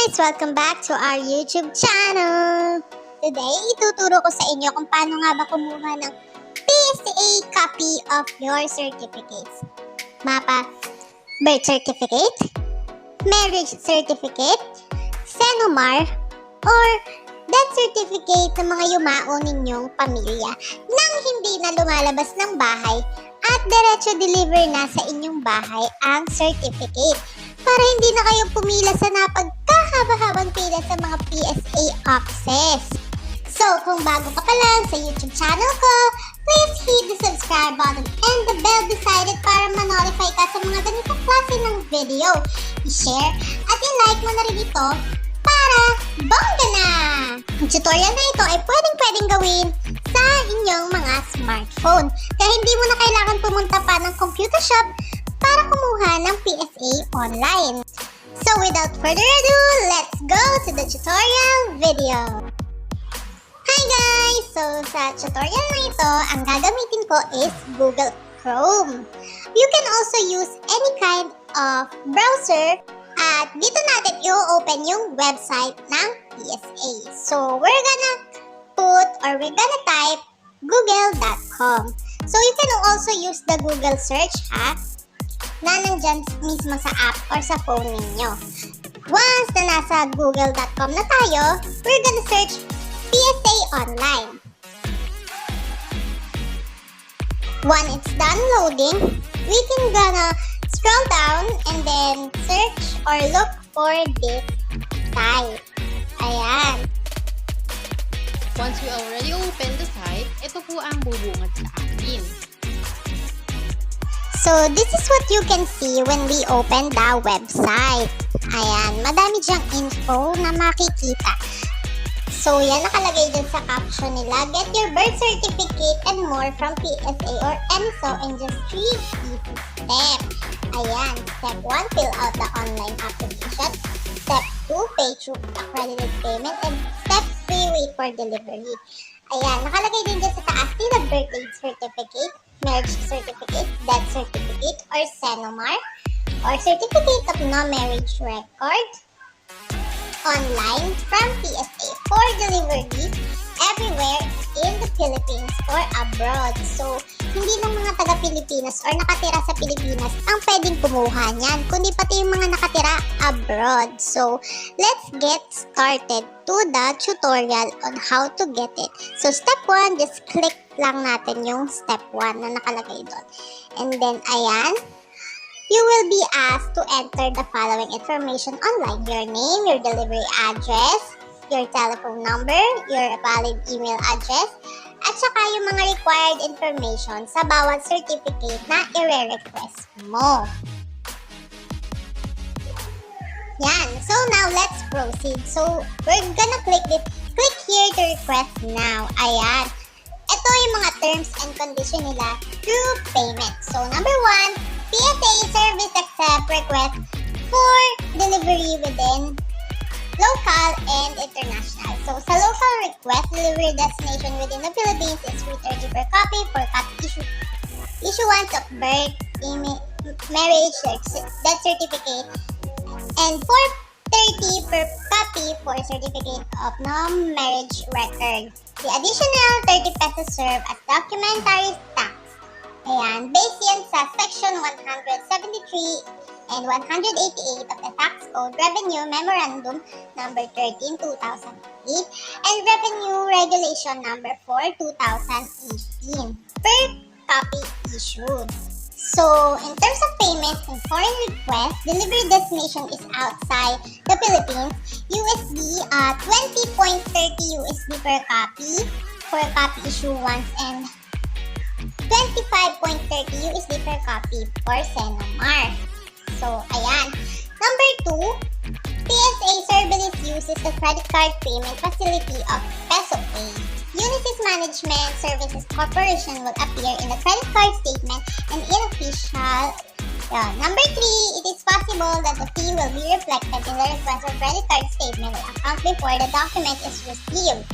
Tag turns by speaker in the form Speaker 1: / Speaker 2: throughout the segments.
Speaker 1: guys! Welcome back to our YouTube channel! Today, ituturo ko sa inyo kung paano nga ba kumuha ng PSA copy of your certificates. Mapa, birth certificate, marriage certificate, senomar, or death certificate ng mga yumao ninyong pamilya nang hindi na lumalabas ng bahay at diretso deliver na sa inyong bahay ang certificate para hindi na kayo pumila sa napagkahaba-habang pila sa mga PSA offices. So, kung bago ka pa lang sa YouTube channel ko, please hit the subscribe button and the bell beside it para ma-notify ka sa mga ganitong klase ng video. I-share at i-like mo na rin ito para bongga na! Ang tutorial na ito ay pwedeng gawin sa inyong mga smartphone. Kaya hindi mo na kailangan pumunta pa ng computer shop para kumuha ng PSA online. So without further ado, let's go to the tutorial video. Hi guys! So sa tutorial na ito, ang gagamitin ko is Google Chrome. You can also use any kind of browser at dito natin i-open yung website ng PSA. So we're gonna type google.com. So you can also use the Google search na nandyan mismo sa app or sa phone ninyo. Once na nasa google.com na tayo, we're gonna search PSA online. When it's done loading, we can gonna scroll down and then search or look for this site. Ayan.
Speaker 2: Once we already open the site, ito po ang bubungad sa akin.
Speaker 1: So, this is what you can see when we open the website. Ayan, madami dyang info na makikita. So, yan nakalagay dun sa caption nila. Get your birth certificate and more from PSA or ENSO in just 3 easy steps. Ayan, step 1, fill out the online application. Step 2, pay through accredited payment. And step 3, wait for delivery. Ayan, nakalagay din dyan sa taas nila birthday certificate, marriage certificate, death certificate, or senomar, or certificate of no marriage record online from PSA for delivery everywhere in the Philippines or abroad. So, hindi lang mga taga-Pilipinas or nakatira sa Pilipinas ang pwedeng kumuha niyan, kundi pati yung mga nakatira abroad. So, let's get started to the tutorial on how to get it. So, step 1, just click lang natin yung step 1 na nakalagay doon. And then, ayan, you will be asked to enter the following information online. Your name, your delivery address, your telephone number, your valid email address, at saka yung mga required information sa bawat certificate na i-request mo. Yan. So now, let's proceed. So, we're gonna click here to request now. Ayan. Ito yung mga terms and condition nila through payment. So, number 1, PSA service accept request for delivery within local and international. So, sa local request, delivery destination within the Philippines is 330 per copy for copy issuance of birth, marriage, death certificate, and 430 per copy for certificate of no-marriage record. The additional 30 pesos serve as documentary tax. Ayan, based yan sa Section 173 and 188 of the Tax Code Revenue Memorandum Number 13, 2008 and Revenue Regulation Number 4, 2018 per copy issued. So, in terms of payment and foreign request, delivery destination is outside the Philippines, USD 20.30 USD per copy for copy issuance and 25.30 USD per copy for senomar. So, ayan. Number 2, PSA Service uses the credit card payment facility of PesoPay. Unisys Management Services Corporation will appear in the credit card statement and in official. Number 3, it is possible that the fee will be reflected in the request of credit card statement or account before the document is received.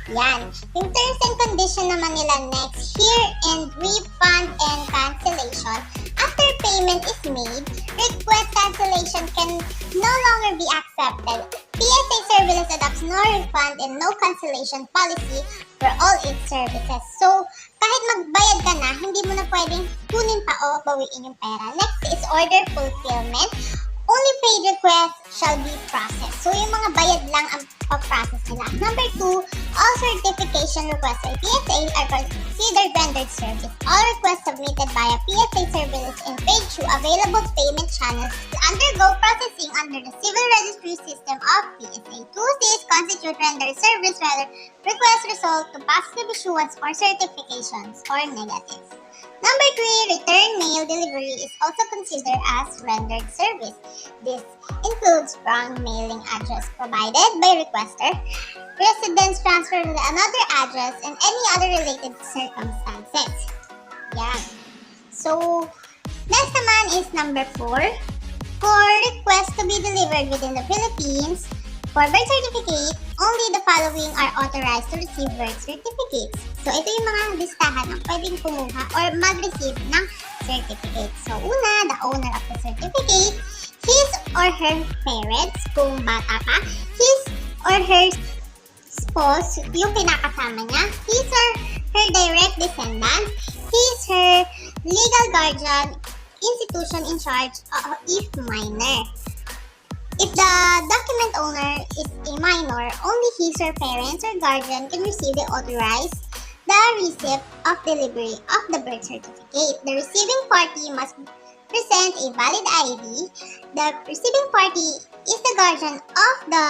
Speaker 1: Yan. Yung terms and condition naman nila next, here and refund and cancellation. After payment is made, request cancellation can no longer be accepted PSA Services adopts no refund and no cancellation policy for all its services. So, kahit magbayad ka na, hindi mo na pwedeng kunin pa o bawiin yung pera. Next is order fulfillment. Only paid requests shall be processed. So, yung mga bayad lang ang pag-process nila. Number 2, all certification requests by PSA are considered rendered service. All requests submitted via PSA services and paid through available payment channels will undergo processing under the civil registry system of PSA. 2, these constitute rendered service whether requests result to positive issuance or certifications or negative. Number 3, return mail delivery is also considered as rendered service. This includes wrong mailing address provided by requester, residence transfer to another address, and any other related circumstances. Yan. So, next naman is number 4. For requests to be delivered within the Philippines, for birth certificate, only the following are authorized to receive birth certificates. So, ito yung mga listahan ng pwedeng kumuha or mag-receive ng certificate. So, una, the owner of the certificate, his or her parents, kung bata pa, his or her spouse, yung kinakasama niya, his or her direct descendant, his her legal guardian, institution in charge if minor. If the document owner is a minor, only his or parents or guardian can receive the authorized the receipt of delivery of the birth certificate. The receiving party must present a valid ID. The receiving party is the guardian of the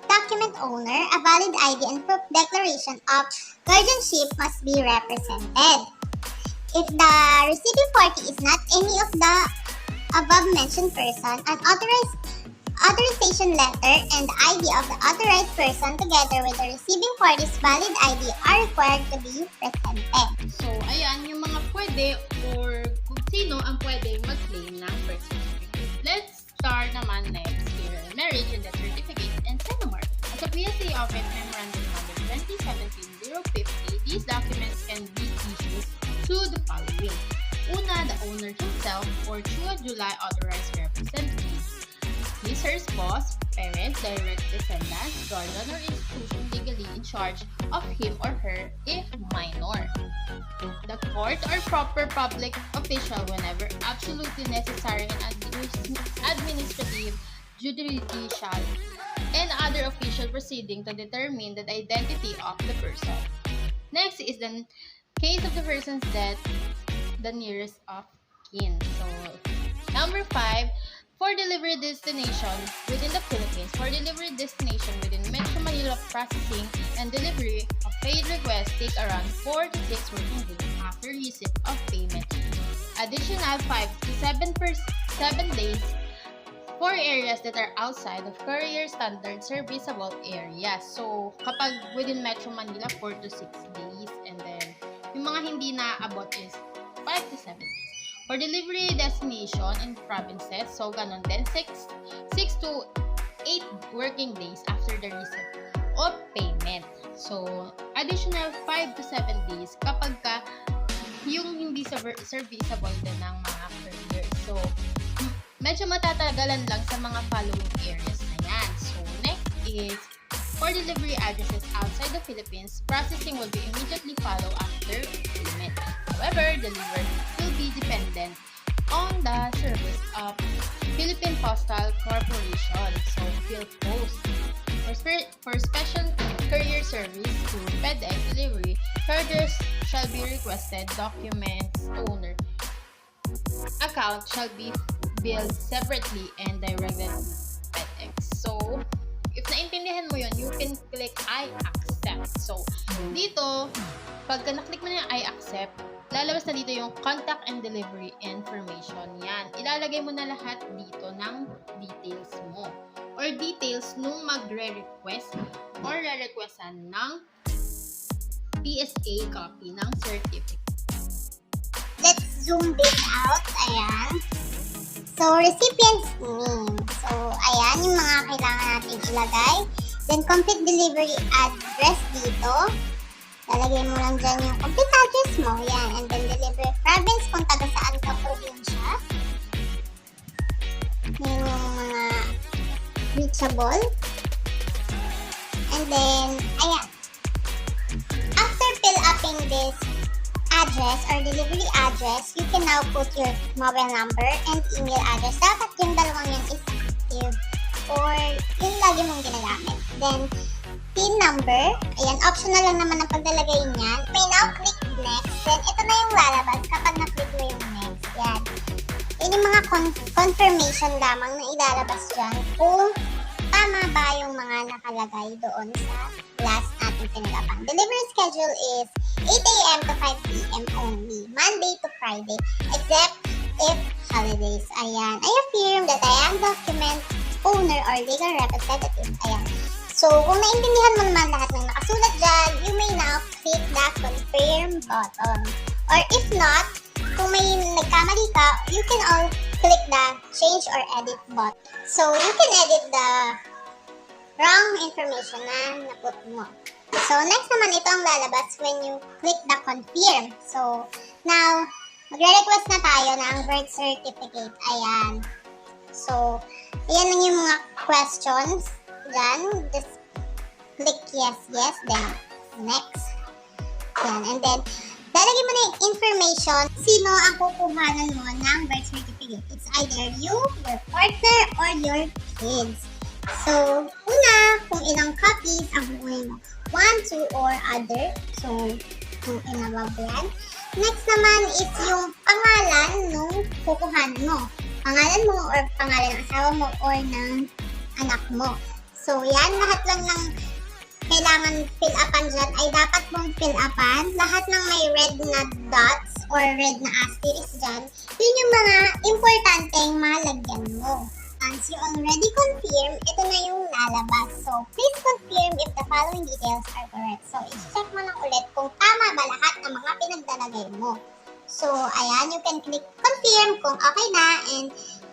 Speaker 1: document owner. A valid ID and proof declaration of guardianship must be represented. If the receiving party is not any of the above mentioned person, an authorization letter and the ID of the authorized person together with the receiving party's valid ID are required to be presented.
Speaker 2: So, ayan, yung mga pwede or kung sino ang pwede mag-claim ng birth certificate. Let's start naman next here. Marriage and death certificates and settlement. As a PSA Office Memorandum Number 2017-050, these documents can be issued to the following. Una, the owner himself or through a July authorized representative. His or spouse, parents, direct descendants, guardian or institution legally in charge of him or her if minor. The court or proper public official whenever absolutely necessary and administrative, judicial, and other official proceeding to determine the identity of the person. Next is the case of the person's death, the nearest of kin. So, number 5, for delivery destination within the Philippines, for delivery destination within Metro Manila, processing and delivery of paid requests take around 4 to 6 working days after receipt of payment. Additional 5 to 7 days for areas that are outside of courier standard serviceable areas. So, kapag within Metro Manila, 4 to 6 days. And then, yung mga hindi na-abot is 5 to 7 days. For delivery destination in provinces, so ganun din, 6 to 8 working days after the receipt of payment. So, additional 5 to 7 days kapag ka yung hindi serviceable din ng mga courier. So, medyo matatagalan lang sa mga following areas na yan. So, next is for delivery addresses outside the Philippines, processing will be immediately follow after payment. However, delivery will be dependent on the service of Philippine Postal Corporation, so PhilPost. For special courier service to FedEx delivery, charges shall be requested. Documents owner account shall be billed separately and directed to FedEx. So, if naintindihan mo yun, you can click I accept. So, dito, pagka naklik mo na yung I accept, lalabas na dito yung contact and delivery information. Yan. Ilalagay mo na lahat dito ng details mo. Or details nung magre-request or re-requestan ng PSA copy ng certificate.
Speaker 1: Let's zoom this out. Ayan. So, recipient's name. So, ayan yung mga kailangan natin ilagay. Then, complete delivery address dito. Lalagay mo lang dyan yung complete address mo. Yan. And then, delivery province kung taga saan ka probinsya. Yan yung mga reachable. And then, ayan. After fill upping this address or delivery address, you can now put your mobile number and email address. Dapat yung dalawang yan is active or yung lagi mong ginagamit. Then, PIN number. Ayan, optional lang naman ang paglalagay niyan. May now click next. Then, ito na yung lalabas kapag na-click mo yung next. Yan. Yun yung mga confirmation lamang na ilalabas dyan kung tama ba yung mga nakalagay doon sa last natin pinagapan. Delivery schedule is 8 a.m. to 5 p.m. only, Monday to Friday, except if holidays. Ayan. I affirm that I am document owner or legal representative. Ayan. So, kung naintindihan mo naman lahat ng nakasulat dyan, you may now click the confirm button. Or if not, kung may nagkamali ka, you can all click the change or edit button. So, you can edit the wrong information na naput mo. So, next naman ito ang lalabas when you click the confirm. So, now, magre-request na tayo ng birth certificate. Ayan. So, ayan lang yung mga questions dyan. Just click yes, yes, then next. Ayan. And then, lalagay mo na yung information sino ang kukuhanan mo ng birth certificate. It's either you, your partner, or your kids. So, una, kung ilang copies ang kukunin mo. 1, 2, or other. So, 2 in above yan. Next naman is yung pangalan nung kukuhanan mo. Pangalan mo or pangalan ng asawa mo or ng anak mo. So, yan. Lahat lang ng kailangan fill upan dyan ay dapat mong fill upan. Lahat ng may red na dots or red na asterisk dyan, yun yung mga importanteng malagyan mo. Once you already confirm, ito na yung lalabas. So, please confirm if the following details are correct. So, i-check mo lang ulit kung tama ba lahat ng mga pinagdalagay mo. So, ayan, you can click confirm kung okay na and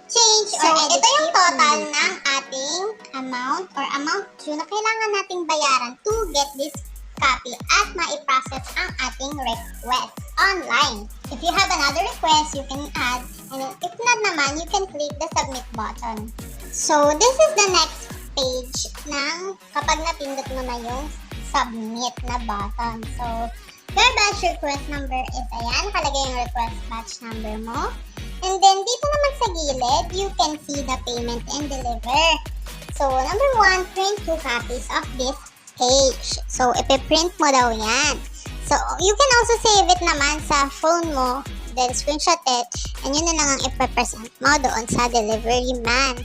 Speaker 1: change or edit. Ito yung total ng ating amount or amount due na kailangan nating bayaran to get this copy at ma-process ang ating request online. If you have another request, you can add. And if not naman, you can click the submit button. So, this is the next page ng kapag napindot mo na yung submit na button. So, your batch request number is ayan. Nakalagay yung request batch number mo. And then, dito naman sa gilid, you can see the payment and deliver. So, number 1, print 2 copies of this page. So, ipiprint mo daw yan. So, you can also save it naman sa phone mo, then screenshot it, and yun na lang ang ipapresent mo doon sa delivery man.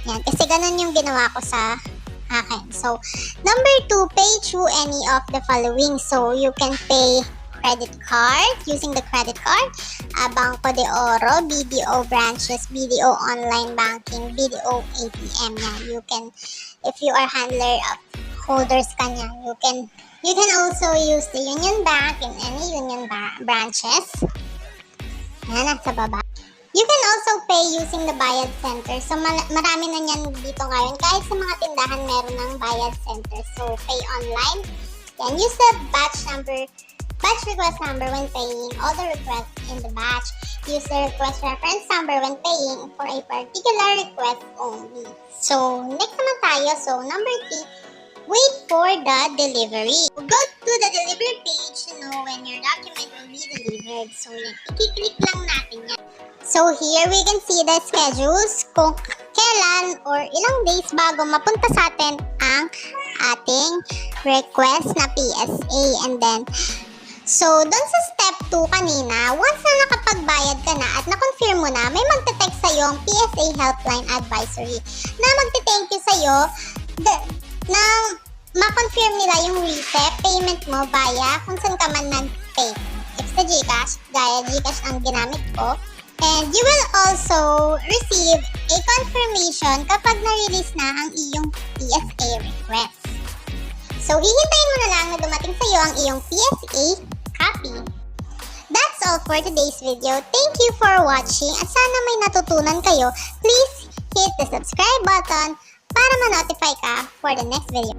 Speaker 1: Yan, kasi ganun yung ginawa ko sa akin. So, number 2, pay through any of the following. So, you can pay credit card, using the credit card, Banco de Oro, BDO branches, BDO online banking, BDO ATM. Yan, you can, if you are handler of holders ka niya, you can also use the Union Bank in any Union branches. Yan, nasa baba. You can also pay using the Bayad Center. So, marami na yan dito ngayon. Kahit sa mga tindahan, meron ng Bayad Center. So, pay online. Yan, use the batch request number when paying all the requests in the batch. Use the request reference number when paying for a particular request only. So, next naman tayo. So, number 3, wait for the delivery. Go to the delivery page to know when your document will be delivered. So, yan. I-click lang natin yan. So, here we can see the schedules kung kailan or ilang days bago mapunta sa atin ang ating request na PSA. And then, so, doon sa step 2 kanina, once na nakapagbayad ka na at na-confirm mo na, may magte-text sa'yo ang PSA Helpline Advisory na magte-thank you sa'yo na ma-confirm nila yung receipt payment mo via kung saan ka man nag-pay. If sa GCash, gaya GCash ang ginamit ko. And you will also receive a confirmation kapag na-release na ang iyong PSA request. So, hihintayin mo na lang na dumating sa'yo ang iyong PSA copy. That's all for today's video. Thank you for watching at sana may natutunan kayo. Please hit the subscribe button para ma-notify ka for the next video.